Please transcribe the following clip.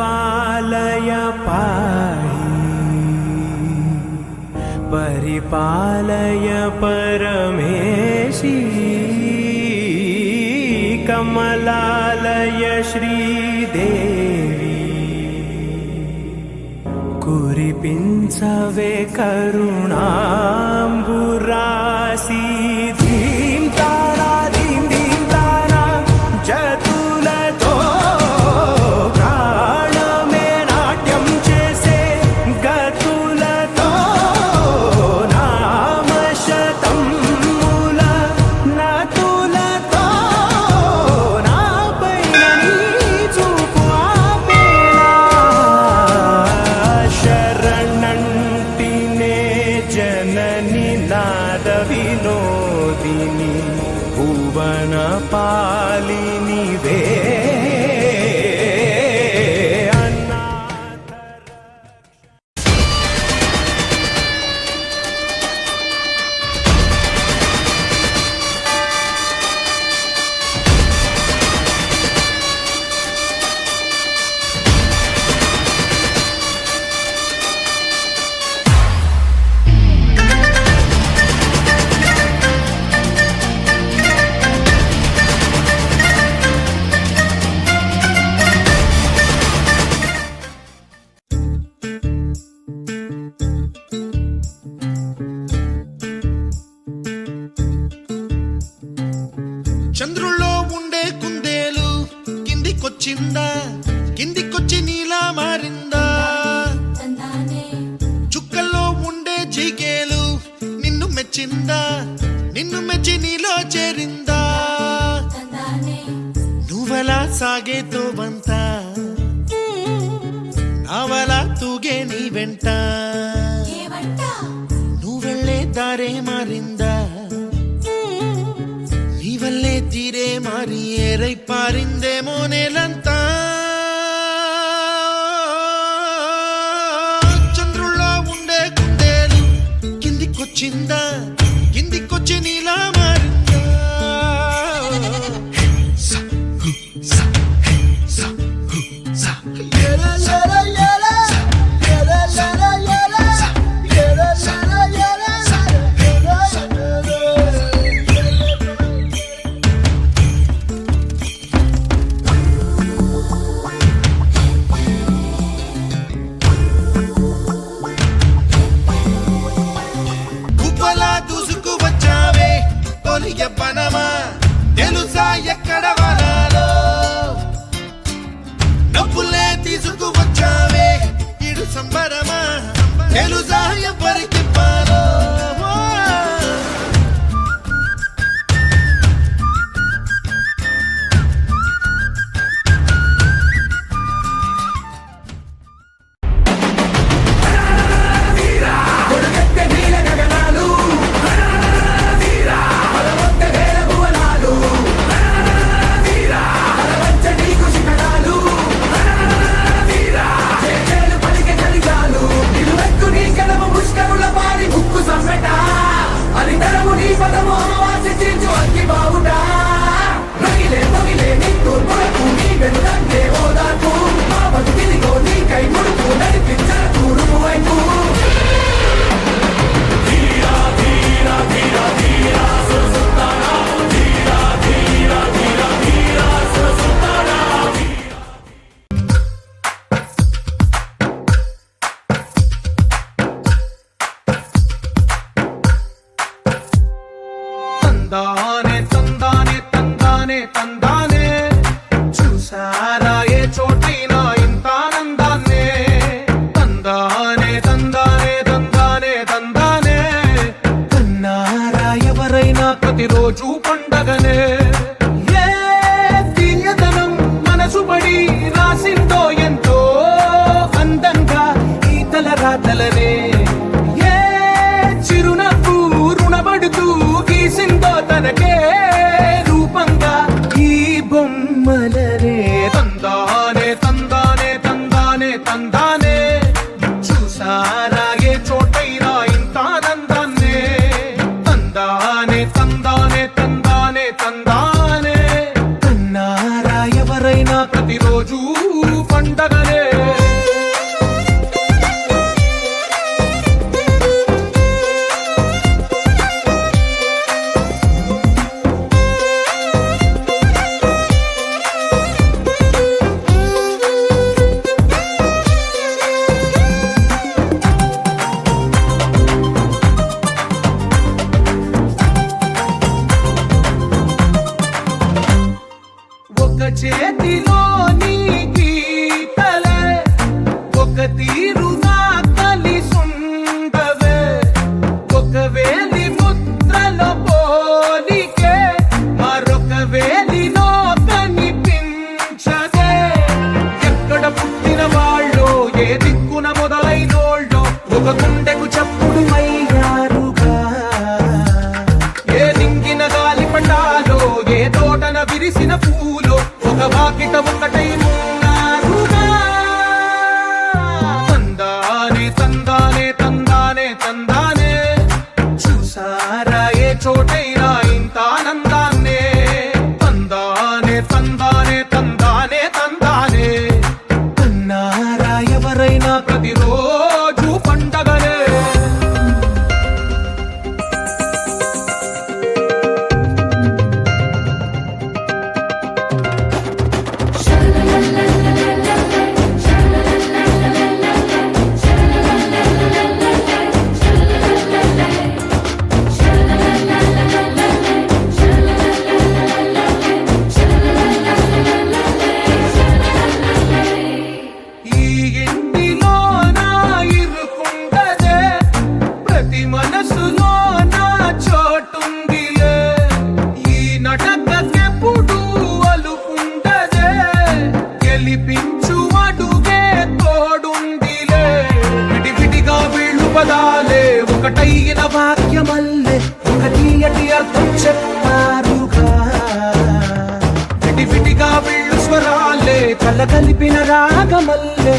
परिपालय परिपालय परमेशी कमलालय श्रीदेवी कुरिपिंचवे करुणांबुरासी धीम तारा धीम धीम तारा जतुलतो प्राणमे नाट्यं चेसे गतुलतो नाम शतं मूल नतुलतो नापैनी चूपु शरणंटिने जननी नाद विनोदिनी भुवन पालिनी वे చంద్రుల్లో ఉండే కుందేలు కిందికొచ్చిందా కిందికొచ్చి నీలా మారిందా చుక్కల్లో ఉండే జిగేలు నిన్ను మెచ్చిందా నిన్ను మెచ్చి నీలో చేరిందా నువ్వలా సాగేతో బంత నావలా తూగే నీ వెంట నువ్వెళ్ళే దారే మారిందా నీవల్లే తీరే మారి ఏరై పారిందేమో నేలంతా చంద్రుల్లో ఉండే కుందేలు కిందికొచ్చిందా కిందికొచ్చి నీలా మారిందా పనమా తెలుసా ఎక్కడ వనాలో డబ్బులే తీసుకువచ్చావే ఇడు సంబరమా తెలుసా ఎవరికి పాలో తందానే తందానే తందానే తందానే చూసారా ఏ చోటైనా ఇంత ఆనందాన్నే తందానే తందానే తందానే తందానే కన్నారా ఎవరైనా ప్రతిరోజు పండగనే ఏ తీయదనం మనసు పడి రాసిందో ఎంతో అందంగా ఈ తలరాతలనే ఏ చిరునవ్వు రుణపడుతూ గీసిందో తనకే రూపంగా ఈ బొమ్మలనే తందానే తందానే తందానే తందానే చూసారా ఏ చోటైనా ఇంత ఆనందాన్నే తందానే తందానే తందానే తందానే కన్నారా ఎవరైనా ప్రతిరోజు పండగనే గుండెకు చప్పుడు అయ్యారుగా ఏ నింగిన గాలి పటాలో ఏ తోటన విరిసిన పూలో ఒక వాకిట ఒకటై ఉన్నారుగా తందానే తందానే తందానే తందానే చూసారా ఏ చోటైనా ఇంత ఆనందాన్నే తందానే తందానే తందానే తందానే అన్నారా ఎవరైనా ప్రతిరోజు పండగనే ఈ ఇంటిలో నా ఇరుకుండదే ప్రతి మనసులో నా చోటుందిలే ఈ నటకెప్పుడు అలుకుండదే గెలిపించు అడుగే తోడుందిలే విడివిడిగా వీళ్ళు పదాలే ఒకటైన వాక్యమల్లే ఒక తీయటి అర్థం చెప్పారుగా విడివిడిగా వీళ్ళు స్వరాలే కలగలిపిన రాగమల్లే